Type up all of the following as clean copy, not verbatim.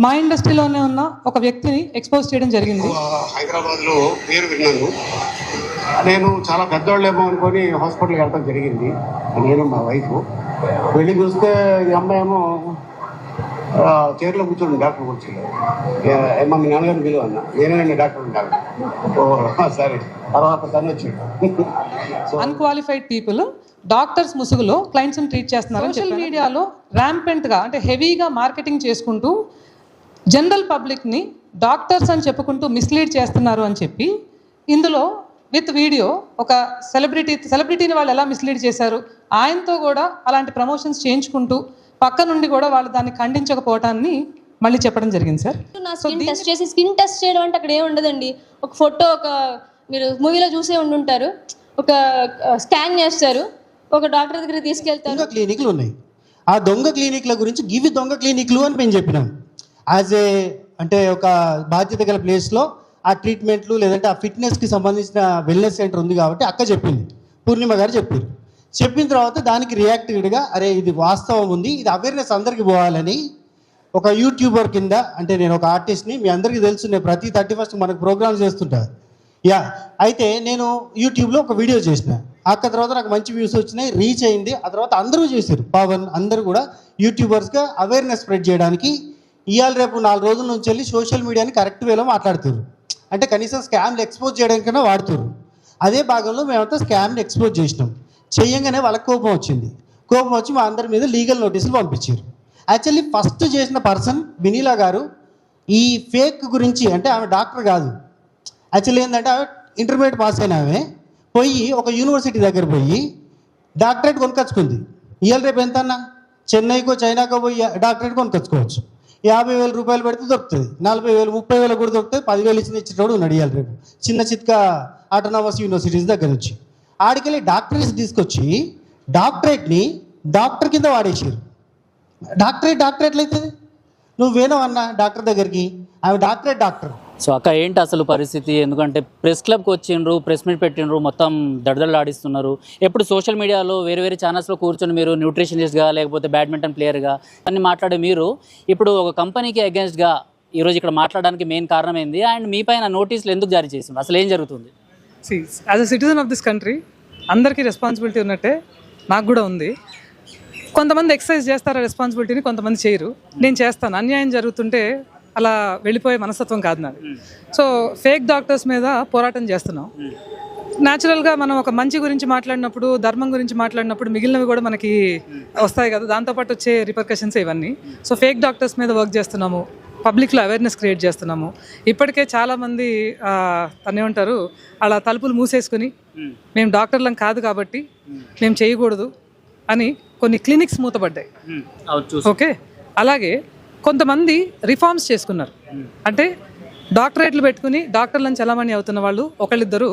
మా ఇండస్ట్రీలోనే ఉన్న ఒక వ్యక్తిని ఎక్స్పోజ్ చేయడం జరిగింది. హైదరాబాద్లో పేరు విన్నాను. నేను చాలా పెద్దవాళ్ళేమో అనుకొని హాస్పిటల్కి వెళ్ళడం జరిగింది. నేను మా వైఫ్ వెళ్ళి చూస్తే ఈ అమ్మాయి ఏమో చైర్లో కూర్చోండి, డాక్టర్ కూర్చోలేదు. ఏమో మీ నాన్నగారిని పిలువ అన్న, నేనే డాక్టర్ ఉంటాను. ఓ సరే, తర్వాత తను వచ్చాడు. అన్క్వాలిఫైడ్ పీపుల్ డాక్టర్స్ ముసుగులో క్లయింట్స్ని ట్రీట్ చేస్తున్నారు. సోషల్ మీడియాలో ర్యాంపెంట్గా అంటే హెవీగా మార్కెటింగ్ చేసుకుంటూ జనరల్ పబ్లిక్ని డాక్టర్స్ అని చెప్పుకుంటూ మిస్లీడ్ చేస్తున్నారు అని చెప్పి ఇందులో విత్ వీడియో ఒక సెలబ్రిటీని వాళ్ళు ఎలా మిస్లీడ్ చేశారు, ఆయనతో కూడా అలాంటి ప్రమోషన్స్ చేయించుకుంటూ పక్క నుండి కూడా వాళ్ళు దాన్ని ఖండించకపోవటాన్ని మళ్ళీ చెప్పడం జరిగింది సార్. స్కిన్ టెస్ట్ చేయడం అంటే అక్కడ ఏమి ఉండదండి. ఒక ఫోటో, ఒక మీరు మూవీలో చూసే ఉండుంటారు, ఒక స్కాన్ చేస్తారు, ఒక డాక్టర్ దగ్గరికి తీసుకెళ్తారు. దొంగ క్లినిక్లు ఉన్నాయి. ఆ దొంగ క్లినిక్ల గురించి గివి దొంగ క్లినిక్లు అని మేము చెప్పినాం. యాజ్ ఏ అంటే ఒక బాధ్యత గల ప్లేస్లో ఆ ట్రీట్మెంట్లు లేదంటే ఆ ఫిట్నెస్కి సంబంధించిన వెల్నెస్ సెంటర్ ఉంది కాబట్టి అక్క చెప్పింది, పూర్ణిమ గారు చెప్పారు. చెప్పిన తర్వాత దానికి రియాక్టివ్డ్గా అరే ఇది వాస్తవం ఉంది, ఇది అవేర్నెస్ అందరికీ పోవాలని ఒక యూట్యూబర్ కింద, అంటే నేను ఒక ఆర్టిస్ట్ని, మీ అందరికీ తెలుసు, నేను ప్రతి 31st మనకు ప్రోగ్రామ్స్ చేస్తుంటాను. అయితే నేను యూట్యూబ్లో ఒక వీడియో చేసిన, అక్క తర్వాత నాకు మంచి వ్యూస్ వచ్చినాయి, రీచ్ అయింది. ఆ తర్వాత అందరూ చేశారు, పవన్ అందరూ కూడా యూట్యూబర్స్గా అవేర్నెస్ స్ప్రెడ్ చేయడానికి ఇవాళ రేపు 4 రోజుల నుంచి వెళ్ళి సోషల్ మీడియాని కరెక్ట్ వేలో మాట్లాడుతారు. అంటే కనీసం స్కామ్లు ఎక్స్పోజ్ చేయడానికైనా వాడుతారు. అదే భాగంలో మేమంతా స్కామ్ని ఎక్స్పోజ్ చేసినాం. చెయ్యంగానే వాళ్ళకి కోపం వచ్చింది. కోపం వచ్చి మా అందరి మీద లీగల్ నోటీసులు పంపించారు. యాక్చువల్లీ ఫస్ట్ చేసిన పర్సన్ వినీలా గారు ఈ ఫేక్ గురించి, అంటే ఆమె డాక్టర్ కాదు, యాక్చువల్లీ ఏంటంటే ఆమె ఇంటర్మీడియట్ పాస్ అయిన ఆమె పోయి ఒక యూనివర్సిటీ దగ్గర పోయి డాక్టరేట్ కొనుకొచ్చుకుంది. ఇవాళ రేపు ఎంత అన్నా చెన్నైకో చైనాకో పోయి డాక్టరేట్ కొనుకొచ్చుకోవచ్చు. 50,000 రూపాయలు పెడితే దొరుకుతుంది, 40,000 30,000 కూడా దొరుకుతుంది, 10,000 ఇచ్చిన ఇచ్చేటోడు ఉన్నాడు ఇవాళ రేపు చిన్న చిత్కా ఆటోనామస్ యూనివర్సిటీస్ దగ్గర నుంచి. ఆడికెళ్ళి డాక్టరేట్స్ తీసుకొచ్చి డాక్టరేట్ని డాక్టర్ కింద వాడేసారు. డాక్టరేట్లు అవుతుంది. నువ్వు వేనవన్నా డాక్టర్ దగ్గరికి, ఆమె డాక్టర్. సో అక్క ఏంటి అసలు పరిస్థితి? ఎందుకంటే ప్రెస్ క్లబ్కి వచ్చిండ్రు, ప్రెస్ మీట్ పెట్టిండ్రు, మొత్తం దడదలాడిస్తున్నారు. ఎప్పుడు సోషల్ మీడియాలో వేరే ఛానల్స్లో కూర్చొని మీరు న్యూట్రిషనిస్ట్గా లేకపోతే బ్యాడ్మింటన్ ప్లేయర్గా అన్ని మాట్లాడే మీరు ఇప్పుడు ఒక కంపెనీకి అగేన్స్ట్గా ఈరోజు ఇక్కడ మాట్లాడడానికి మెయిన్ కారణం ఏంది? అండ్ మీ పైన నోటీసులు ఎందుకు జారీ చేసింది? అసలు ఏం జరుగుతుంది? As a citizen of this country అందరికీ రెస్పాన్సిబిలిటీ ఉన్నట్టే నాకు కూడా ఉంది. కొంతమంది ఎక్సర్సైజ్ చేస్తారు ఆ రెస్పాన్సిబిలిటీని, కొంతమంది చేయరు. నేను చేస్తాను. అన్యాయం జరుగుతుంటే అలా వెళ్ళిపోయే మనస్తత్వం కాదు నాది. సో ఫేక్ డాక్టర్స్ మీద పోరాటం చేస్తున్నాం. న్యాచురల్గా మనం ఒక మంచి గురించి మాట్లాడినప్పుడు, ధర్మం గురించి మాట్లాడినప్పుడు మిగిలినవి కూడా మనకి వస్తాయి కదా, దాంతోపాటు వచ్చే రిపర్కషన్స్ ఇవన్నీ. సో ఫేక్ డాక్టర్స్ మీద వర్క్ చేస్తున్నాము, పబ్లిక్లో అవేర్నెస్ క్రియేట్ చేస్తున్నాము. ఇప్పటికే చాలామంది తనేమంటారు అలా తలుపులు మూసేసుకుని మేము డాక్టర్లం కాదు కాబట్టి మేము చేయకూడదు అని కొన్ని క్లినిక్స్ మూతపడ్డాయి. ఓకే, అలాగే కొంతమంది రిఫార్మ్స్ చేసుకున్నారు. అంటే డాక్టరేట్లు పెట్టుకుని డాక్టర్లను చలామణి అవుతున్న వాళ్ళు ఒకళ్ళిద్దరు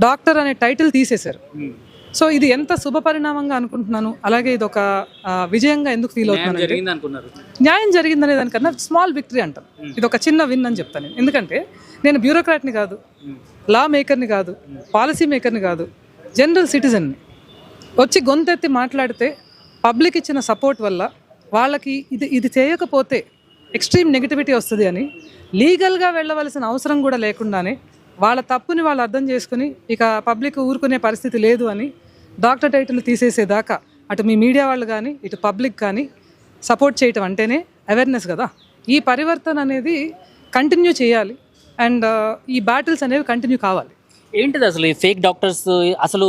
డాక్టర్ అనే టైటిల్ తీసేశారు. సో ఇది ఎంత శుభ పరిణామంగా అనుకుంటున్నాను, అలాగే ఇది ఒక విజయంగా ఎందుకు ఫీల్ అవుతున్నాను, న్యాయం జరిగిందనే దానికన్నా స్మాల్ విక్టరీ అంటాను. ఇది ఒక చిన్న విన్ అని చెప్తాను నేను. ఎందుకంటే నేను బ్యూరోక్రాట్ని కాదు, లా మేకర్ని కాదు, పాలసీ మేకర్ని కాదు, జనరల్ సిటిజన్ని. వచ్చి గొంతెత్తి మాట్లాడితే పబ్లిక్ ఇచ్చిన సపోర్ట్ వల్ల వాళ్ళకి ఇది చేయకపోతే ఎక్స్ట్రీమ్ నెగిటివిటీ వస్తుంది అని లీగల్గా వెళ్ళవలసిన అవసరం కూడా లేకుండానే వాళ్ళ తప్పుని వాళ్ళు అర్థం చేసుకుని ఇక పబ్లిక్ ఊరుకునే పరిస్థితి లేదు అని డాక్టర్ టైటిల్ తీసేసేదాకా అటు మీ మీడియా వాళ్ళు కానీ ఇటు పబ్లిక్ కానీ సపోర్ట్ చేయటం అంటేనే అవేర్నెస్ కదా. ఈ పరివర్తన అనేది కంటిన్యూ చేయాలి అండ్ ఈ బ్యాటిల్స్ అనేవి కంటిన్యూ కావాలి. ఏంటిది అసలు ఈ ఫేక్ డాక్టర్స్? అసలు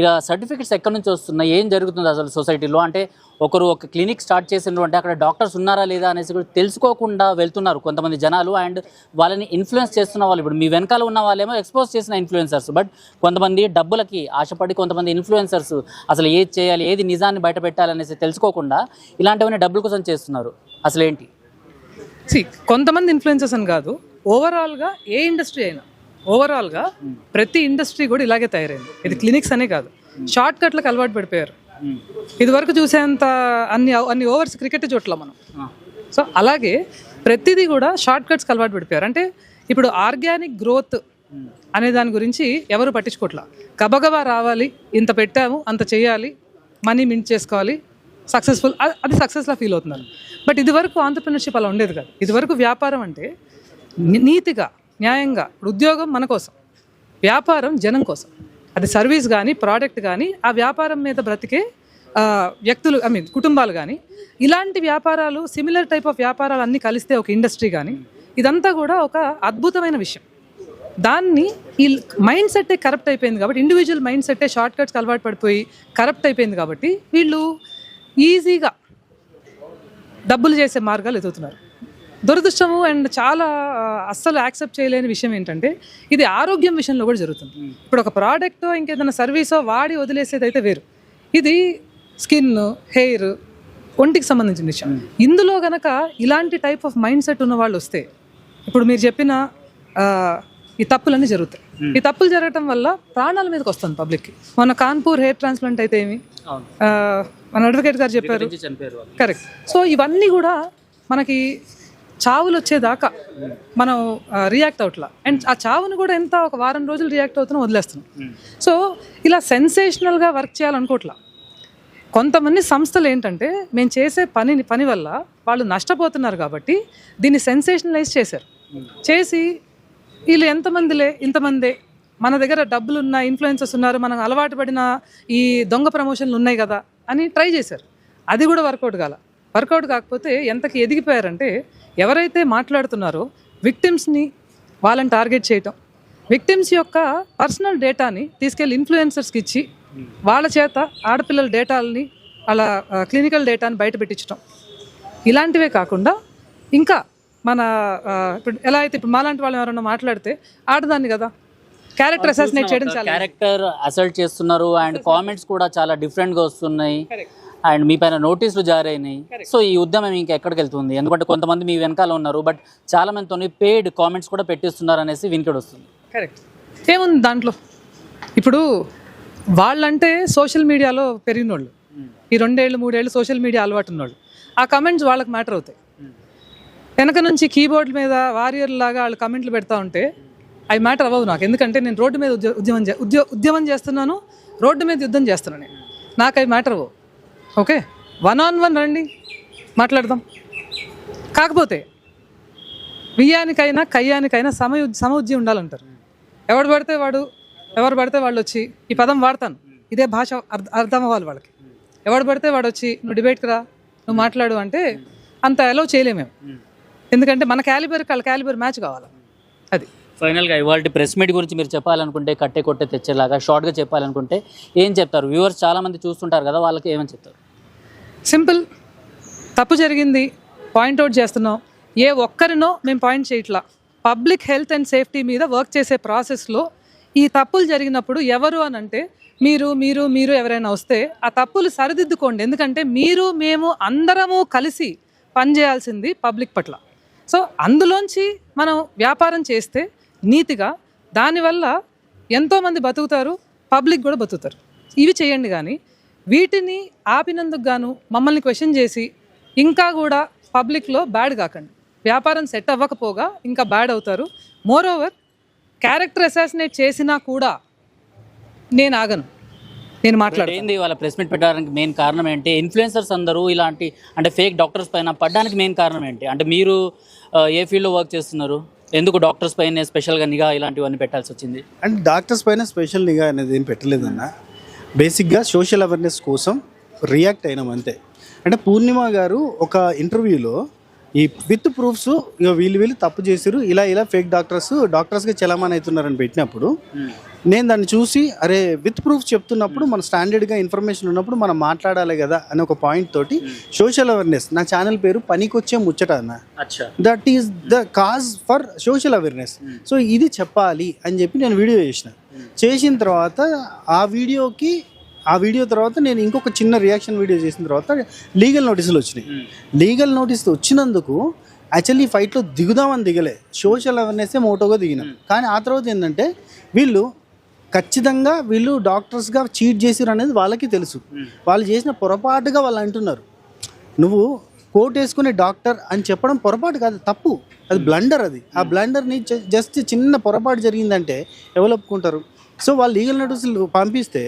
ఇలా సర్టిఫికెట్స్ ఎక్కడి నుంచి వస్తున్నాయి? ఏం జరుగుతుంది అసలు సొసైటీలో? అంటే ఒకరు ఒక క్లినిక్ స్టార్ట్ చేసిండ్రు అంటే అక్కడ డాక్టర్స్ ఉన్నారా లేదా అనేసి కూడా తెలుసుకోకుండా వెళ్తున్నారు కొంతమంది జనాలు. అండ్ వాళ్ళని ఇన్ఫ్లుయెన్స్ చేస్తున్న వాళ్ళు, ఇప్పుడు మీ వెనకాల ఉన్న వాళ్ళేమో ఎక్స్పోజ్ చేసిన ఇన్ఫ్లుయెన్సర్స్, బట్ కొంతమంది డబ్బులకి ఆశపడి కొంతమంది ఇన్ఫ్లుయెన్సర్స్ అసలు ఏది చేయాలి, ఏది నిజాన్ని బయట పెట్టాలనేసి తెలుసుకోకుండా ఇలాంటివన్నీ డబ్బుల కోసం చేస్తున్నారు. అసలు ఏంటి? కొంతమంది ఇన్ఫ్లుయెన్సర్స్ అని కాదు, ఓవరాల్గా ఏ ఇండస్ట్రీ అయినా, ఓవరాల్గా ప్రతి ఇండస్ట్రీ కూడా ఇలాగే తయారైంది. ఇది క్లినిక్స్ అనే కాదు, షార్ట్ కట్లకు అలవాటు పడిపోయారు. ఇది వరకు చూసేంత అన్ని ఓవర్స్ క్రికెట్ చోట్ల మనం. సో అలాగే ప్రతిదీ కూడా షార్ట్ కట్స్కి అలవాటు పడిపోయారు. అంటే ఇప్పుడు ఆర్గానిక్ గ్రోత్ అనే దాని గురించి ఎవరు పట్టించుకోవట్లా. గబగబా రావాలి, ఇంత పెట్టాము, అంత చేయాలి, మనీ మింట్ చేసుకోవాలి, సక్సెస్ఫుల్, అది సక్సెస్లా ఫీల్ అవుతున్నారు. బట్ ఇదివరకు ఆంటర్ప్రినర్షిప్ అలా ఉండేది కాదు. ఇదివరకు వ్యాపారం అంటే నీతిగా, న్యాయంగా, ఉద్యోగం మన కోసం, వ్యాపారం జనం కోసం. అది సర్వీస్ కానీ, ప్రోడక్ట్ కానీ, ఆ వ్యాపారం మీద బ్రతికే వ్యక్తులు, కుటుంబాలు కానీ, ఇలాంటి వ్యాపారాలు, సిమిలర్ టైప్ ఆఫ్ వ్యాపారాలు అన్నీ కలిస్తే ఒక ఇండస్ట్రీ కానీ, ఇదంతా కూడా ఒక అద్భుతమైన విషయం. దాన్ని ఈ మైండ్ సెట్టే కరప్ట్ అయిపోయింది కాబట్టి, ఇండివిజువల్ మైండ్ సెట్టే షార్ట్ కట్స్కి అలవాటు పడిపోయి కరప్ట్ అయిపోయింది కాబట్టి వీళ్ళు ఈజీగా డబ్బులు చేసే మార్గాలు ఎదుగుతున్నారు. దురదృష్టము అండ్ చాలా అస్సలు యాక్సెప్ట్ చేయలేని విషయం ఏంటంటే ఇది ఆరోగ్యం విషయంలో కూడా జరుగుతుంది. ఇప్పుడు ఒక ప్రోడక్టో ఇంకేదైనా సర్వీసో వాడి వదిలేసేది అయితే వేరు, ఇది స్కిన్, హెయిర్, ఒంటికి సంబంధించిన విషయం. ఇందులో గనక ఇలాంటి టైప్ ఆఫ్ మైండ్ సెట్ ఉన్న వాళ్ళు వస్తే, ఇప్పుడు మీరు చెప్పిన ఈ తప్పులన్నీ జరుగుతాయి. ఈ తప్పులు జరగటం వల్ల ప్రాణాల మీదకి వస్తుంది పబ్లిక్కి. మన కాన్పూర్ హెయిర్ ట్రాన్స్ప్లాంట్ అయితే ఏమి, మన అడ్వకేట్ గారు చెప్పారు, కరెక్ట్. సో ఇవన్నీ కూడా మనకి చావులు వచ్చేదాకా మనం రియాక్ట్ అవట్లా. అండ్ ఆ చావును కూడా ఎంత ఒక వారం రోజులు రియాక్ట్ అవుతున్నాం, వదిలేస్తున్నాం. సో ఇలా సెన్సేషనల్గా వర్క్ చేయాలనుకోవట్లా. కొంతమంది సంస్థలు ఏంటంటే మేము చేసే పని వల్ల వాళ్ళు నష్టపోతున్నారు కాబట్టి దీన్ని సెన్సేషనలైజ్ చేశారు. చేసి వీళ్ళు ఇంతమందే మన దగ్గర డబ్బులు ఉన్న ఇన్ఫ్లుయెన్సర్స్ ఉన్నారు, మనం అలవాటు పడిన ఈ దొంగ ప్రమోషన్లు ఉన్నాయి కదా అని ట్రై చేశారు. అది కూడా వర్కౌట్ కాకపోతే ఎంతకి ఎదిగిపోయారంటే, ఎవరైతే మాట్లాడుతున్నారో విక్టిమ్స్ని వాళ్ళని టార్గెట్ చేయటం, విక్టిమ్స్ యొక్క పర్సనల్ డేటాని తీసుకెళ్ళి ఇన్ఫ్లుయెన్సర్స్కి ఇచ్చి వాళ్ళ చేత ఆడపిల్లల డేటాలని, వాళ్ళ క్లినికల్ డేటాని బయట పెట్టించడం, ఇలాంటివే కాకుండా ఇంకా మన ఇప్పుడు ఎలా అయితే ఇప్పుడు మాలాంటి వాళ్ళు ఎవరైనా మాట్లాడితే ఆడదాన్ని కదా క్యారెక్టర్ అసాసినేట్ చేయడం, చాలా క్యారెక్టర్ అసల్ట్ చేస్తున్నారు. అండ్ కామెంట్స్ కూడా చాలా డిఫరెంట్గా వస్తున్నాయి. అండ్ మీ పైన నోటీసులు జారీ అయినాయి. సో ఈ ఉద్యమం ఇంకా ఎక్కడికి వెళ్తుంది? ఎందుకంటే కొంతమంది మీ వెనకాల ఉన్నారు, బట్ చాలా మందితో పెయిడ్ కామెంట్స్ కూడా పెట్టిస్తున్నారు అనేసి వినికిడి వస్తుంది. కరెక్ట్. ఏముంది దాంట్లో? ఇప్పుడు వాళ్ళంటే సోషల్ మీడియాలో పెరిగిన వాళ్ళు, ఈ 2 ఏళ్ళు 3 ఏళ్ళు సోషల్ మీడియా అలవాటు ఉన్నవాళ్ళు, ఆ కమెంట్స్ వాళ్ళకి మ్యాటర్ అవుతాయి. వెనక నుంచి కీబోర్డ్ మీద వారియర్ లాగా వాళ్ళు కమెంట్లు పెడతా ఉంటే అవి మ్యాటర్ అవ్వవు నాకు. ఎందుకంటే నేను రోడ్డు మీద ఉద్యమం చేస్తున్నాను, రోడ్డు మీద యుద్ధం చేస్తున్నాను నేను, నాకు అవి మ్యాటర్ అవ్వవు. ఓకే, 1-on-1 రండి మాట్లాడదాం. కాకపోతే వియ్యానికైనా కయ్యానికైనా సమవుజ్యం ఉండాలంటారు. ఎవరు పడితే వాళ్ళు వచ్చి, ఈ పదం వాడతాను, ఇదే భాష అర్థం అవ్వాలి వాళ్ళకి. ఎవడు పడితే వాడు వచ్చి నువ్వు డిబేట్కి రా, నువ్వు మాట్లాడు అంటే అంత అలౌ చేయలేము మేము. ఎందుకంటే మన క్యాలిబర్కి వాళ్ళ క్యాలిబర్ మ్యాచ్ కావాలి. అది ఫైనల్గా ఇవాళ ప్రెస్ మీట్ గురించి మీరు చెప్పాలనుకుంటే, కట్టే కొట్టే తెచ్చేలాగా షార్ట్గా చెప్పాలనుకుంటే ఏం చెప్తారు? వ్యూవర్స్ చాలామంది చూస్తుంటారు కదా, వాళ్ళకి ఏమని చెప్తారు? సింపుల్, తప్పు జరిగింది, పాయింట్అవుట్ చేస్తున్నాం. ఏ ఒక్కరినో మేము పాయింట్ చేయట్లా. పబ్లిక్ హెల్త్ అండ్ సేఫ్టీ మీద వర్క్ చేసే ప్రాసెస్లో ఈ తప్పులు జరిగినప్పుడు ఎవరు అని అంటే మీరు ఎవరైనా వస్తే ఆ తప్పులు సరిదిద్దుకోండి. ఎందుకంటే మేము అందరము కలిసి పనిచేయాల్సింది పబ్లిక్ పట్ల. సో అందులోంచి మనం వ్యాపారం చేస్తే నీతిగా, దానివల్ల ఎంతోమంది బతుకుతారు, పబ్లిక్ కూడా బతుకుతారు. ఇవి చేయండి. కానీ వీటిని ఆపినందుకు గాను మమ్మల్ని క్వశ్చన్ చేసి ఇంకా కూడా పబ్లిక్లో బ్యాడ్ కాకండి. వ్యాపారం సెట్ అవ్వకపోగా ఇంకా బ్యాడ్ అవుతారు. మోరోవర్, క్యారెక్టర్ అసాసినేట్ చేసినా కూడా నేను ఆగను, నేను మాట్లాడేది. వాళ్ళ ప్రెస్ మీట్ పెట్టడానికి మెయిన్ కారణం ఏంటి? ఇన్ఫ్లుయెన్సర్స్ అందరూ ఇలాంటి అంటే ఫేక్ డాక్టర్స్ పైన పడడానికి మెయిన్ కారణం ఏంటి? అంటే మీరు ఏ ఫీల్డ్లో వర్క్ చేస్తున్నారు, ఎందుకు డాక్టర్స్ పైన స్పెషల్గా నిఘా ఇలాంటివన్నీ పెట్టాల్సి వచ్చింది? అంటే డాక్టర్స్ పైన స్పెషల్ నిఘా అనేది ఏం పెట్టలేదన్న, బేసిక్గా సోషల్ అవేర్నెస్ కోసం రియాక్ట్ అయినాం అంతే. అంటే పూర్ణిమ గారు ఒక ఇంటర్వ్యూలో ఈ విత్ ప్రూఫ్స్ ఇక వీళ్ళు తప్పు చేశారు, ఇలా ఫేక్ డాక్టర్స్గా చలామణి అవుతున్నారని పెట్టినప్పుడు నేను దాన్ని చూసి అరే విత్ ప్రూఫ్ చెప్తున్నప్పుడు మన స్టాండర్డ్గా ఇన్ఫర్మేషన్ ఉన్నప్పుడు మనం మాట్లాడాలి కదా అనే ఒక పాయింట్ తోటి సోషల్ అవేర్నెస్, నా ఛానల్ పేరు పనికొచ్చే ముచ్చట అన్న, that is the cause for social awareness. So ఇది చెప్పాలి అని చెప్పి నేను వీడియో చేసిన తర్వాత ఆ వీడియో తర్వాత నేను ఇంకొక చిన్న రియాక్షన్ వీడియో చేసిన తర్వాత లీగల్ నోటీసులు వచ్చినాయి. లీగల్ నోటీసులు వచ్చినందుకు యాక్చువల్లీ ఫైట్లో దిగుదామని దిగలే, సోషల్ అవేర్నెస్సే మోటోగా దిగినాం. కానీ ఆ తర్వాత ఏంటంటే ఖచ్చితంగా వీళ్ళు డాక్టర్స్గా చీట్ చేసిరు అనేది వాళ్ళకి తెలుసు. వాళ్ళు చేసిన పొరపాటుగా వాళ్ళు అంటున్నారు. నువ్వు కోట్ వేసుకునే డాక్టర్ అని చెప్పడం పొరపాటు కాదు, తప్పు, అది బ్లండర్. అది ఆ బ్లండర్ని జస్ట్ చిన్న పొరపాటు జరిగిందంటే ఎవరు ఒప్పుకుంటారు? సో వాళ్ళు లీగల్ నోటీసులు పంపిస్తే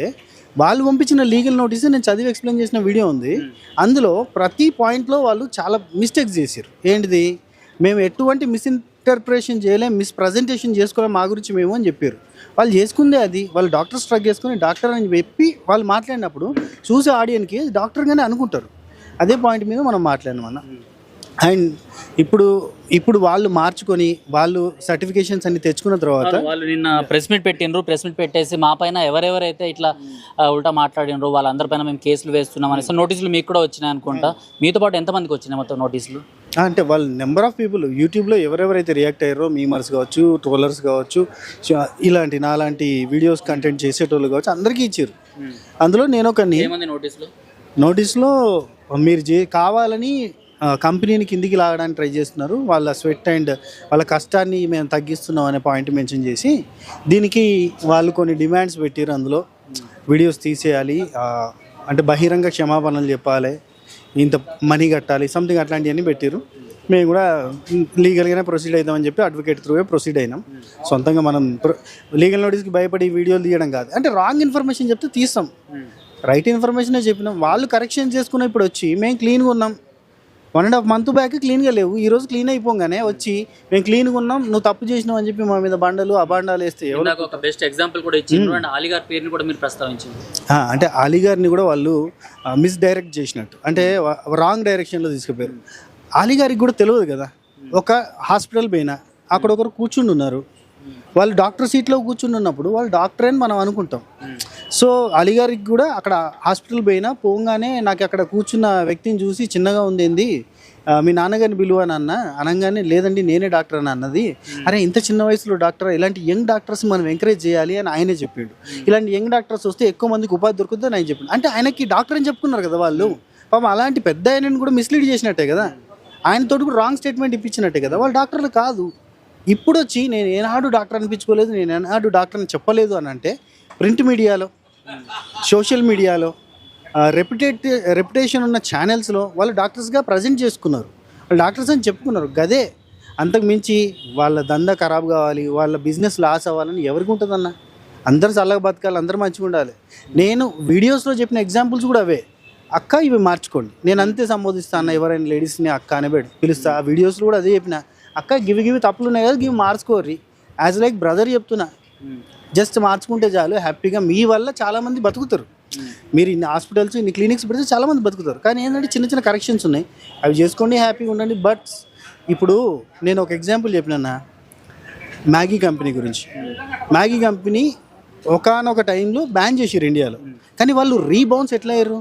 వాళ్ళు పంపించిన లీగల్ నోటీసు నేను చదివి ఎక్స్ప్లెయిన్ చేసిన వీడియో ఉంది. అందులో ప్రతి పాయింట్లో వాళ్ళు చాలా మిస్టేక్స్ చేశారు. ఏంటిది, మేము ఎటువంటి మిస్ఇంటర్ప్రిటేషన్ చేయలేం, మిస్ప్రజెంటేషన్ చేసుకోలేం మా గురించి మేము అని చెప్పారు. వాళ్ళు చేసుకుందే అది, వాళ్ళు డాక్టర్ స్ట్రక్ చేసుకుని డాక్టర్ అని చెప్పి వాళ్ళు మాట్లాడినప్పుడు చూసే ఆడియన్కి డాక్టర్గానే అనుకుంటారు. అదే పాయింట్ మీద మనం మాట్లాడినామన్న. అండ్ ఇప్పుడు వాళ్ళు మార్చుకొని వాళ్ళు సర్టిఫికేషన్స్ అన్ని తెచ్చుకున్న తర్వాత వాళ్ళు నిన్న ప్రెస్ మీట్ పెట్టినరు. ప్రెస్ మీట్ పెట్టేసి మా పైన ఎవరెవరైతే ఇట్లా ఉల్టా మాట్లాడినరు వాళ్ళందరిపైన మేము కేసులు వేస్తున్నాం అనేసి నోటీసులు మీకు కూడా వచ్చినాయి అనుకుంటా. మీతో పాటు ఎంతమందికి వచ్చినాయి మొత్తం నోటీసులు? అంటే వాళ్ళు నెంబర్ ఆఫ్ పీపుల్ యూట్యూబ్లో ఎవరెవరైతే రియాక్ట్ అయ్యారో, మీమర్స్ కావచ్చు, ట్రోలర్స్ కావచ్చు, ఇలాంటి నాలాంటి వీడియోస్ కంటెంట్ చేసేటోళ్ళు కావచ్చు, అందరికీ ఇచ్చారు. అందులో నేను ఒక నోటీస్లో మీరు కావాలని కంపెనీని కిందికి లాగడానికి ట్రై చేస్తున్నారు, వాళ్ళ స్వెట్ అండ్ వాళ్ళ కష్టాన్ని మేము తగ్గిస్తున్నాం అనే పాయింట్ మెన్షన్ చేసి దీనికి వాళ్ళు కొన్ని డిమాండ్స్ పెట్టారు. అందులో వీడియోస్ తీసేయాలి, అంటే బహిరంగ క్షమాపణలు చెప్పాలి, ఇంత మనీ కట్టాలి, సంథింగ్ అట్లాంటివన్నీ పెట్టారు. మేము కూడా లీగల్గానే ప్రొసీడ్ అవుతామని చెప్పి అడ్వకేట్ త్రూవే ప్రొసీడ్ అయినాం. సొంతంగా మనం లీగల్ నోటీస్కి భయపడి వీడియోలు తీయడం కాదు. అంటే రాంగ్ ఇన్ఫర్మేషన్ చెప్తే తీస్తాం, రైట్ ఇన్ఫర్మేషనే చెప్పినాం. వాళ్ళు కరెక్షన్ చేసుకున్న ఇప్పుడు వచ్చి మేము క్లీన్గా ఉన్నాం, 1.5 month బ్యాక్ క్లీన్గా లేవు, ఈరోజు క్లీన్ అయిపోగానే వచ్చి మేము క్లీన్గా ఉన్నాం, నువ్వు తప్పు చేసినావు అని చెప్పి మా మీద బండలు అబాండాలు వేస్తే ఒక బెస్ట్ ఎగ్జాంపుల్ కూడా ఇచ్చిండ్రు. అండ్ అలీ గారి పేరుని కూడా మీరు ప్రస్తావించారు. అంటే అలీ గారిని కూడా వాళ్ళు మిస్డైరెక్ట్ చేసినట్టు, అంటే రాంగ్ డైరెక్షన్లో తీసుకుపోయారు. అలీ గారికి కూడా తెలియదు కదా, ఒక హాస్పిటల్ పైన అక్కడ ఒకరు కూర్చుని ఉన్నారు, వాళ్ళు డాక్టర్ సీట్లో కూర్చుని ఉన్నప్పుడు వాళ్ళు డాక్టర్ అని మనం అనుకుంటాం. సో అలీగారికి కూడా అక్కడ హాస్పిటల్ పోగానే నాకు అక్కడ కూర్చున్న వ్యక్తిని చూసి చిన్నగా ఉంది, మీ నాన్నగారిని పిలువని అనగానే లేదండి నేనే డాక్టర్ అని అన్నది. అరే ఇంత చిన్న వయసులో డాక్టర్, ఇలాంటి యంగ్ డాక్టర్స్ మనం ఎంకరేజ్ చేయాలి అని ఆయనే చెప్పాడు. ఇలాంటి యంగ్ డాక్టర్స్ వస్తే ఎక్కువ మందికి ఉపాధి దొరుకుతుంది అని ఆయన చెప్పాడు. అంటే ఆయనకి డాక్టర్ అని చెప్పుకున్నారు కదా వాళ్ళు, పాపం అలాంటి పెద్ద ఆయనని కూడా మిస్లీడ్ చేసినట్టే కదా, ఆయనతో కూడా రాంగ్ స్టేట్మెంట్ ఇప్పించినట్టే కదా, వాళ్ళు డాక్టర్లు కాదు. ఇప్పుడు వచ్చి నేను ఏనాడు డాక్టర్ అనిపించుకోలేదు, నేను ఏనాడు డాక్టర్ అని చెప్పలేదు అని అంటే ప్రింట్ మీడియాలో, సోషల్ మీడియాలో, రెప్యుటేషన్ ఉన్న ఛానల్స్లో వాళ్ళు డాక్టర్స్గా ప్రజెంట్ చేసుకున్నారు, వాళ్ళు డాక్టర్స్ అని చెప్పుకున్నారు. గదే అంతకు మించి వాళ్ళ దందా ఖరాబ్ కావాలి, వాళ్ళ బిజినెస్ లాస్ అవ్వాలని ఎవరికి ఉంటుందన్న? అందరూ చల్లగా బతకాలి, అందరూ మంచిగా ఉండాలి. నేను వీడియోస్లో చెప్పిన ఎగ్జాంపుల్స్ కూడా అవే. అక్క ఇవి మార్చుకోండి, నేను అంతే సంబోధిస్తాను, ఎవరైనా లేడీస్ని అక్క అనే పిలుస్తా. ఆ వీడియోస్లో కూడా అదే చెప్పిన, అక్క గివి తప్పులు ఉన్నాయి కదా, గివి మార్చుకోర్రి, యాజ్ లైక్ బ్రదర్ చెప్తున్నా. జస్ట్ మార్చుకుంటే చాలు, హ్యాపీగా మీ వల్ల చాలామంది బతుకుతారు. మీరు ఇన్ని హాస్పిటల్స్ ఇన్ని క్లినిక్స్ పెడితే చాలామంది బతుకుతారు. కానీ ఏంటంటే చిన్న చిన్న కరెక్షన్స్ ఉన్నాయి, అవి చేసుకోండి, హ్యాపీగా ఉండండి. బట్ ఇప్పుడు నేను ఒక ఎగ్జాంపుల్ చెప్పినా మ్యాగీ కంపెనీ గురించి. మ్యాగీ కంపెనీ ఒకానొక టైంలో బ్యాన్ చేసారు ఇండియాలో, కానీ వాళ్ళు రీబౌన్స్ ఎట్లా అయ్యారు?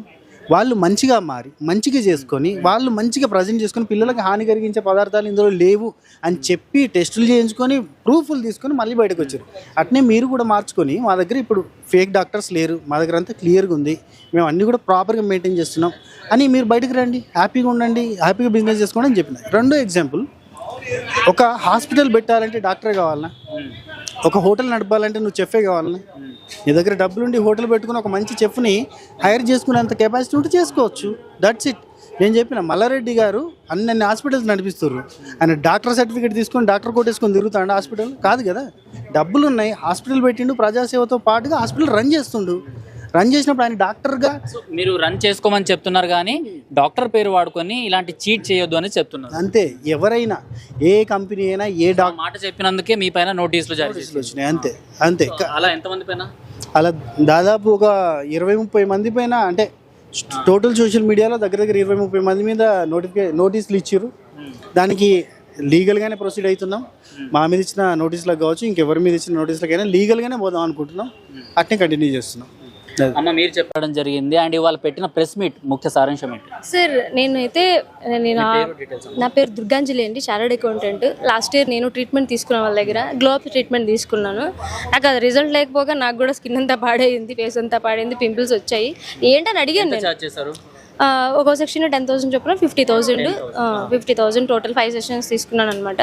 వాళ్ళు మంచిగా మారి మంచిగా చేసుకొని వాళ్ళు మంచిగా ప్రజెంట్ చేసుకొని పిల్లలకి హాని కలిగించే పదార్థాలు ఇందులో లేవు అని చెప్పి టెస్టులు చేయించుకొని ప్రూఫ్లు తీసుకొని మళ్ళీ బయటకు వచ్చారు. అట్నే మీరు కూడా మార్చుకొని మా దగ్గర ఇప్పుడు ఫేక్ డాక్టర్స్ లేరు, మా దగ్గర అంతా క్లియర్గా ఉంది, మేము అన్నీ కూడా ప్రాపర్గా మెయింటైన్ చేస్తున్నాం అని మీరు బయటకు రండి, హ్యాపీగా ఉండండి, హ్యాపీగా బిజినెస్ చేసుకోండి అని చెప్పిన. రెండో ఎగ్జాంపుల్, ఒక హాస్పిటల్ పెట్టాలంటే డాక్టరే కావాలన్నా, ఒక హోటల్ నడపాలంటే నువ్వు చెఫే కావాలన్నా? నీ దగ్గర డబ్బులుండి హోటల్ పెట్టుకుని ఒక మంచి చెఫ్ని హైర్ చేసుకునేంత కెపాసిటీ ఉంటే చేసుకోవచ్చు, దట్స్ ఇట్. నేను చెప్పిన మల్లారెడ్డి గారు అన్ని హాస్పిటల్స్ నడిపిస్తారు, ఆయన డాక్టర్ సర్టిఫికేట్ తీసుకొని డాక్టర్ కోట్ వేసుకొని తిరుగుతాడు హాస్పిటల్ కాదు కదా, డబ్బులు ఉన్నాయి, హాస్పిటల్ పెట్టిండు, ప్రజాసేవతో పాటుగా హాస్పిటల్ రన్ చేస్తుండు. రన్ చేసినప్పుడు ఆయన డాక్టర్గా మీరు రన్ చేసుకోమని చెప్తున్నారు, కానీ డాక్టర్ పేరు వాడుకొని ఇలాంటి చీట్ చేయొద్దు అని చెప్తున్నారు. అంతే, ఎవరైనా ఏ కంపెనీ అయినా ఏ డాక్టర్ మాట చెప్పినందుకే మీ పైన నోటీసులు వచ్చినాయి. అంతే అంతే. అలా ఎంతమంది పైన? అలా దాదాపు ఒక 20-30 మంది పైన, అంటే టోటల్ సోషల్ మీడియాలో దగ్గర 20-30 మంది మీద నోటీసులు ఇచ్చారు. దానికి లీగల్గానే ప్రొసీడ్ అవుతున్నాం. మా మీద ఇచ్చిన నోటీసులకు కావచ్చు, ఇంకెవరి మీద ఇచ్చిన నోటీసులకైనా లీగల్గానే పోదాం అనుకుంటున్నాం, అట్నే కంటిన్యూ చేస్తున్నాం. అమ్మ మీరు చెప్పడం జరిగింది. అండ్ ఇవాళ పెట్టిన ప్రెస్ మీట్ ముఖ్య సారాంశం ఏంటి? సార్ నా పేరు దుర్గాంజలి అండి, చార్టర్డ్ అకౌంటెంట్. లాస్ట్ ఇయర్ నేను ట్రీట్మెంట్ తీసుకున్నాను వాళ్ళ దగ్గర, గ్లోబ్ ట్రీట్మెంట్ తీసుకున్నాను. నాకు అది రిజల్ట్ లేకపోగా నాకు కూడా స్కిన్ అంతా పాడైంది, ఫేస్ అంతా పాడైంది, పింపుల్స్ వచ్చాయి. ఏంటని అడిగాను నేను. ఒక్కో సెక్షన్ 10,000 చొప్పున 50,000 టోటల్ 5 సెషన్స్ తీసుకున్నాను అనమాట.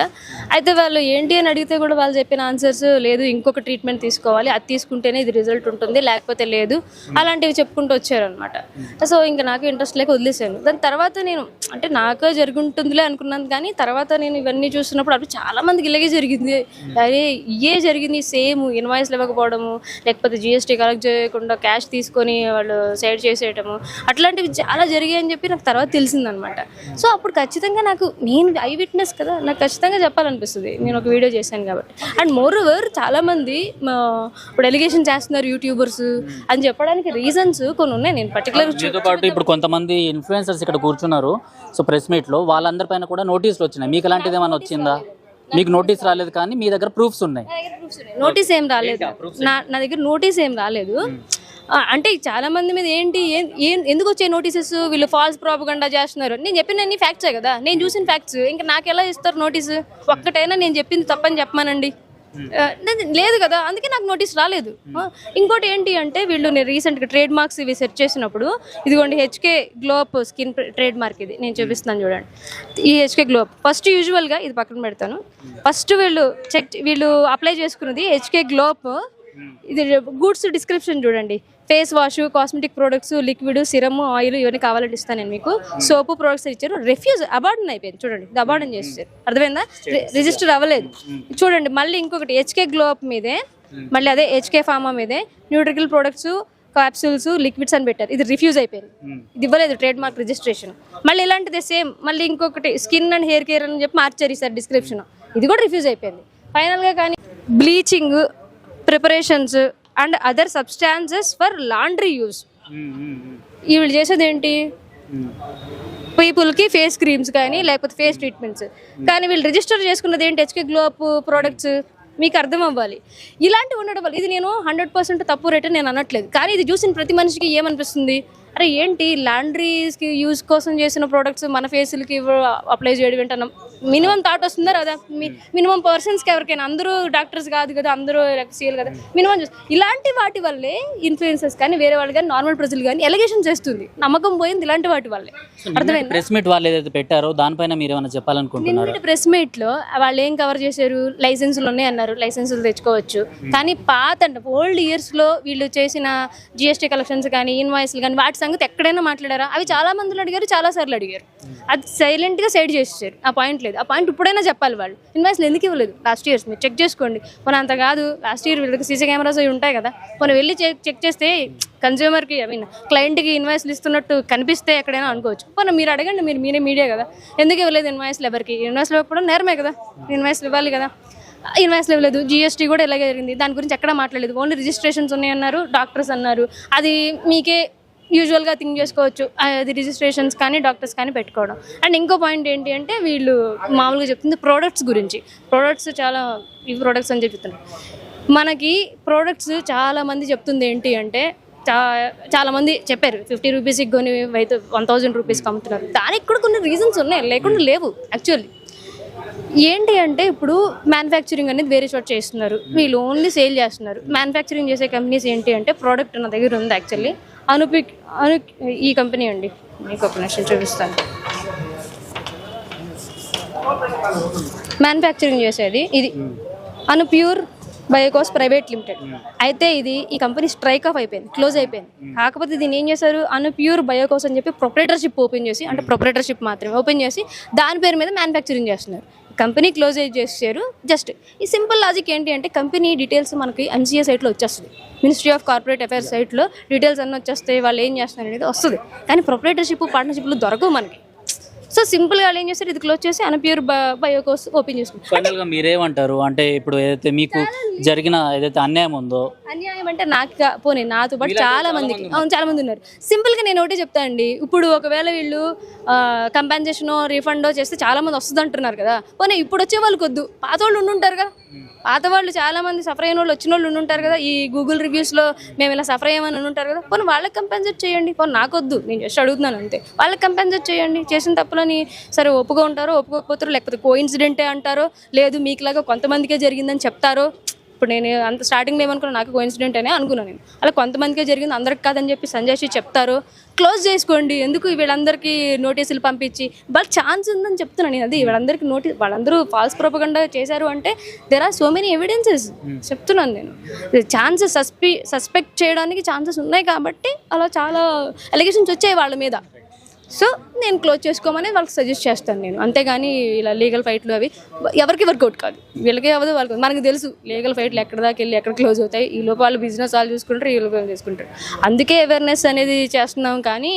అయితే వాళ్ళు ఏంటి అని అడిగితే కూడా వాళ్ళు చెప్పిన ఆన్సర్స్ లేదు, ఇంకొక ట్రీట్మెంట్ తీసుకోవాలి, అది తీసుకుంటేనే ఇది రిజల్ట్ ఉంటుంది, లేకపోతే లేదు, అలాంటివి చెప్పుకుంటూ వచ్చారనమాట. సో ఇంకా నాకు ఇంట్రెస్ట్ లేక వదిలేసాను. దాని తర్వాత నేను అంటే నాకే జరుగుంటుందిలే అనుకున్నాను, కానీ తర్వాత నేను ఇవన్నీ చూస్తున్నప్పుడు అప్పుడు చాలా మందికి ఇలాగే జరిగింది, అరే ఇయే జరిగింది సేమ్, ఇన్వాయిస్లు ఇవ్వకపోవడము, లేకపోతే జిఎస్టీ కలెక్ట్ చేయకుండా క్యాష్ తీసుకొని వాళ్ళు సైడ్ చేసేయటము, అట్లాంటివి చాలా జరిగాయని చెప్పి నాకు తర్వాత తెలిసిందనమాట. సో అప్పుడు ఖచ్చితంగా నాకు, నేను ఐ విట్నెస్ కదా, నాకు ఖచ్చితంగా చెప్పాలనిపిస్తుంది, నేను ఒక వీడియో చేశాను కాబట్టి. అండ్ మోర్ ఓవర్ చాలామంది ఇప్పుడు ఎలిగేషన్ చేస్తున్నారు యూట్యూబర్స్ అని చెప్పడానికి రీజన్స్ కొన్ని ఉన్నాయి. నేను దీంతో పాటు ఇప్పుడు కొంతమంది ఇన్ఫ్లుయెన్సర్స్ ఇక్కడ కూర్చున్నారు, సో ప్రెస్ మీట్లో వాళ్ళందరిపైన కూడా నోటీసులు వచ్చినాయి. మీకు అలాంటిది ఏమైనా వచ్చిందా? మీకు నోటీస్ రాలేదు కానీ మీ దగ్గర ప్రూఫ్స్ ఉన్నాయి. నోటీస్ ఏం రాలేదు, నా దగ్గర నోటీస్ ఏం రాలేదు. అంటే చాలా మంది మీద ఏంటి ఎందుకు వచ్చే నోటీసెస్, వీళ్ళు ఫాల్స్ ప్రాపగండా చేస్తున్నారు. నేను చెప్పిన అన్ని ఫ్యాక్ట్సే కదా, నేను చూసిన ఫ్యాక్ట్స్, ఇంకా నాకు ఎలా ఇస్తారు నోటీసు? ఒక్కటైనా నేను చెప్పింది తప్పని చెప్పమానండి, లేదు కదా, అందుకే నాకు నోటీస్ రాలేదు. ఇంకోటి ఏంటి అంటే వీళ్ళు, నేను రీసెంట్గా ట్రేడ్ మార్క్స్ ఇవి సెర్చ్ చేసినప్పుడు, ఇదిగోండి హెచ్కే గ్లోప్ స్కిన్ ట్రేడ్ మార్క్, ఇది నేను చూపిస్తున్నాను చూడండి. ఈ హెచ్కే గ్లోప్ ఫస్ట్ యూజువల్గా ఇది పక్కన పెడతాను. ఫస్ట్ వీళ్ళు అప్లై చేసుకున్నది హెచ్కే గ్లోప్. ఇది గూడ్స్ డిస్క్రిప్షన్ చూడండి, face wash, cosmetic products, liquid, serum, oil, ఇవన్నీ కావాలంటే ఇస్తాను నేను మీకు. సోపు ప్రొడక్ట్స్ ఇచ్చారు, రిఫ్యూజ్, అబార్డన్ అయిపోయింది చూడండి, ఇది అబార్డన్ చేసేసారు, అర్థమైందా? రిజిస్టర్ అవ్వలేదు. చూడండి మళ్ళీ ఇంకొకటి హెచ్కే గ్లోప్ మీదే, మళ్ళీ అదే హెచ్కే ఫార్మా మీదే న్యూట్రికల్ ప్రొడక్ట్స్, క్యాప్సూల్స్, లిక్విడ్స్ అని పెట్టారు, ఇది రిఫ్యూజ్ అయిపోయింది, ఇది ఇవ్వలేదు ట్రేడ్ మార్క్ రిజిస్ట్రేషన్. మళ్ళీ ఇలాంటిదే సేమ్, మళ్ళీ ఇంకొకటి స్కిన్ అండ్ హెయిర్ కేర్ అని చెప్పి మార్చారు సార్ డిస్క్రిప్షన్, ఇది కూడా రిఫ్యూజ్ అయిపోయింది ఫైనల్గా. కానీ bleaching preparations and other substances for laundry use, వీళ్ళు చేసేది ఏంటి, పీపుల్కి ఫేస్ క్రీమ్స్ కానీ లేకపోతే ఫేస్ ట్రీట్మెంట్స్, కానీ వీళ్ళు రిజిస్టర్ చేసుకున్నది ఏంటి, హెచ్కే గ్లోప్ ప్రోడక్ట్స్. మీకు అర్థం అవ్వాలి, ఇలాంటివి ఉండడం వల్ల, ఇది నేను 100% తప్పు రేట్ నేను అనట్లేదు, కానీ ఇది చూసిన ప్రతి మనిషికి ఏమనిపిస్తుంది, అరే ఏంటి లాండ్రీస్కి యూజ్ కోసం చేసిన ప్రోడక్ట్స్ మన ఫేసులకి అప్లై చేయడం ఏంటన్నా మినిమం థాట్ వస్తుందా కదా, మినిమం పర్సన్స్కి ఎవరికైనా, అందరూ డాక్టర్స్ కాదు కదా, అందరూ సీఎల్ కదా, మినిమం ఇలాంటి వాటి వల్లే ఇన్ఫ్లుయెన్సర్స్ కానీ వేరే వాళ్ళు కానీ నార్మల్ ప్రజలు కానీ ఎలిగేషన్ చేస్తుంది, నమ్మకం పోయింది ఇలాంటి వాటి వల్లే. అర్థమైంది? ప్రెస్ మీట్ వాళ్ళు ఏదైతే పెట్టారో దానిపైన మీరు ఏమైనా చెప్పాలనుకుంటున్నారు? ప్రెస్ మీట్లో వాళ్ళు ఏం కవర్ చేశారు, లైసెన్సులు ఉన్నాయి అన్నారు, లైసెన్సులు తెచ్చుకోవచ్చు, కానీ పాత అంటే ఓల్డ్ ఇయర్స్లో వీళ్ళు చేసిన జిఎస్టీ కలెక్షన్స్ కానీ ఇన్వాయిస్లు కానీ వాటి సంగతి ఎక్కడైనా మాట్లాడారా? అవి చాలా మందిలో అడిగారు, చాలా సార్లు అడిగారు, అది సైలెంట్గా సైడ్ చేసేసారు. ఆ పాయింట్ లేదు, ఆ పాయింట్ ఇప్పుడైనా చెప్పాలి. వాళ్ళు ఇన్వాయిస్లు ఎందుకు ఇవ్వలేదు లాస్ట్ ఇయర్స్, మీరు చెక్ చేసుకోండి. మన అంత కాదు, లాస్ట్ ఇయర్ వీళ్ళకి సీసీ కెమెరాస్ అవి ఉంటాయి కదా, మనం వెళ్ళి చెక్ చేస్తే కన్జ్యూమర్కి క్లయింట్కి ఇన్వాయిస్లు ఇస్తున్నట్టు కనిపిస్తే ఎక్కడైనా అనుకోవచ్చు. పోనీ మీరు అడగండి, మీరే మీడియా కదా, ఎందుకు ఇవ్వలేదు ఇన్వాయిస్లు ఎవరికి? ఇన్వాయిస్లు ఇవ్వకపోవడం నేరమే కదా, ఇన్వాయిస్లు ఇవ్వాలి కదా. ఇన్వాయిస్లు ఇవ్వలేదు. జిఎస్టీ కూడా ఇలాగే జరిగింది, దాని గురించి ఎక్కడ మాట్లాడలేదు, ఓన్లీ రిజిస్ట్రేషన్స్ ఉన్నాయన్నారు, డాక్టర్స్ అన్నారు. అది మీకే యూజువల్గా థింక్ చేసుకోవచ్చు, అది రిజిస్ట్రేషన్స్ కానీ డాక్టర్స్ కానీ పెట్టుకోవడం. అండ్ ఇంకో పాయింట్ ఏంటి అంటే వీళ్ళు మామూలుగా చెప్తుంది ప్రోడక్ట్స్ గురించి. ప్రోడక్ట్స్ చాలా ఈ ప్రోడక్ట్స్ అని చెప్తున్నారు మనకి. ప్రోడక్ట్స్ చాలామంది చెప్తుంది ఏంటి అంటే, చాలామంది చెప్పారు 50 రూపీస్కి కొని 1000 రూపీస్కి అమ్ముతున్నారు. దానికి కూడా కొన్ని రీజన్స్ ఉన్నాయి, లేకుండా లేవు. యాక్చువల్లీ ఏంటి అంటే ఇప్పుడు మ్యానుఫ్యాక్చరింగ్ అనేది వేరే చోట చేస్తున్నారు, వీళ్ళు ఓన్లీ సేల్ చేస్తున్నారు. మ్యానుఫ్యాక్చరింగ్ చేసే కంపెనీస్ ఏంటి అంటే, ప్రోడక్ట్ నా దగ్గర ఉంది యాక్చువల్లీ, ఈ కంపెనీ అండి, మీకు ఒక నిమిషం చూపిస్తాను. మ్యానుఫ్యాక్చరింగ్ చేసేది ఇది అనుప్యూర్ బయోకాస్ ప్రైవేట్ లిమిటెడ్. అయితే ఈ కంపెనీ స్ట్రైక్ ఆఫ్ అయిపోయింది, క్లోజ్ అయిపోయింది. కాకపోతే దీన్ని ఏం చేశారు, అనుప్యూర్ బయోకాస్ అని చెప్పి ప్రొపరేటర్షిప్ ఓపెన్ చేసి, అంటే ప్రొపరేటర్షిప్ మాత్రమే ఓపెన్ చేసి దాని పేరు మీద మ్యానుఫ్యాక్చరింగ్ చేస్తున్నారు. కంపెనీ క్లోజ్ చేశారు. జస్ట్ ఈ సింపుల్ లాజిక్ ఏంటి అంటే, కంపెనీ డీటెయిల్స్ మనకి MCA సైట్లో వచ్చేస్తుంది, మినిస్ట్రీ ఆఫ్ కార్పొరేట్ అఫైర్స్ సైట్లో డీటెయిల్స్ అన్నీ వచ్చేస్తాయి, వాళ్ళు ఏం చేస్తున్నారు అనేది వస్తుంది. కానీ ప్రొపరేటర్షిప్ పార్ట్నర్షిప్లు దొరకవు మనకి. సో సింపుల్గా వాళ్ళు ఏం చేస్తారు, ఇది క్లోజ్ చేసి అనుప్యూర్ బయోకాస్ ఓపెన్ చేసుకుంటారు. ఫైనల్గా మీరేమంటారు అంటే, ఇప్పుడు ఏదైతే మీకు జరిగిన ఏదైతే అన్యాయం ఉందో, అన్యాయం అంటే నాకు పోనీ నాతో పాటు చాలా మంది ఉన్నారు. సింపుల్గా నేను ఒకటే చెప్తా అండి, ఇప్పుడు ఒకవేళ వీళ్ళు కంపెన్సేషనో రీఫండో చేస్తే చాలా మంది వస్తుంది అంటున్నారు కదా, పోనీ ఇప్పుడు వచ్చే వాళ్ళకి వద్దు, పాత వాళ్ళు ఉండుంటారు కదా, పాత వాళ్ళు చాలా మంది సఫర్ అయిన వాళ్ళు వచ్చిన వాళ్ళు ఉండుంటారు కదా, ఈ గూగుల్ రివ్యూస్లో మేము ఇలా సఫర్ అయ్యామని ఉంటారు కదా, పోనీ వాళ్ళకి కంపెన్సేట్ చేయండి. పోనీ నాకు వద్దు, నేను జస్ట్ అడుగుతున్నాను అంతే, వాళ్ళకి కంపెన్సేట్ చేయండి. చేసిన తప్పులని సరే ఒప్పుగా ఉంటారో ఒప్పుకోకపోతారో, లేకపోతే కోఇన్సిడెంటే అంటారో, లేదు మీకులాగా కొంతమందికే జరిగిందని చెప్తారో, ఇప్పుడు నేను అంత స్టార్టింగ్లో ఏమనుకున్నా నాకు కోఇన్సిడెంట్ అనే అనుకున్నాను నేను. అలా కొంతమందికే జరిగింది, అందరికి కాదని చెప్పి సంజయ్ చెప్తారు. క్లోజ్ చేసుకోండి, ఎందుకు వీళ్ళందరికీ నోటీసులు పంపించి వాళ్ళకి ఛాన్స్ ఉందని చెప్తున్నాను నేను. అది వీళ్ళందరికీ వాళ్ళందరూ ఫాల్స్ ప్రొపగండా చేశారు అంటే there are so many evidences చెప్తున్నాను నేను. ఛాన్సెస్ సస్పెక్ట్ చేయడానికి ఛాన్సెస్ ఉన్నాయి కాబట్టి అలా చాలా అలిగేషన్స్ వచ్చాయి వాళ్ళ మీద. సో నేను క్లోజ్ చేసుకోమని వాళ్ళకి సజెస్ట్ చేస్తాను నేను. అంతేగాని ఇలా లీగల్ ఫైట్లు అవి ఎవరికి వర్కౌట్ కాదు, వీళ్ళకి అవ్వదు వాళ్ళకి. మనకు తెలుసు లీగల్ ఫైట్లు ఎక్కడ దాకా వెళ్ళి ఎక్కడ క్లోజ్ అవుతాయి. ఈ లోపు వాళ్ళు బిజినెస్ వాళ్ళు చూసుకుంటారు, ఈ లోపు వాళ్ళు చేసుకుంటారు. అందుకే అవేర్నెస్ అనేది చేస్తున్నాం కానీ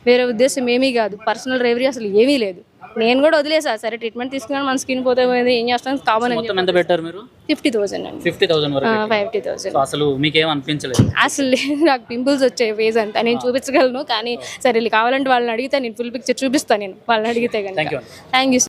వేరే ఉద్దేశం ఏమీ కాదు. పర్సనల్ రేవరీ అసలు ఏమీ లేదు. నేను కూడా వదిలేసా, సరే ట్రీట్మెంట్ తీసుకున్నాను, మన స్కిన్ పోతే పోయింది, ఏం చేస్తాను కామన్. మొత్తం ఎంత పెట్టారు మీరు? 50,000 అండి. 50,000 వరకు. 50,000. సో అసలు మీకేం అనిపించలేదు? అసలు లేదు, నాకు పింపుల్స్ వచ్చాయి ఫేస్ అంతా. నేను చూపించగలను కానీ సరే కావాలంటే వాళ్ళని అడిగితే నేను ఫుల్ పిక్చర్ చూపిస్తాను నేను వాళ్ళని అడిగితే కనుక. Thank you.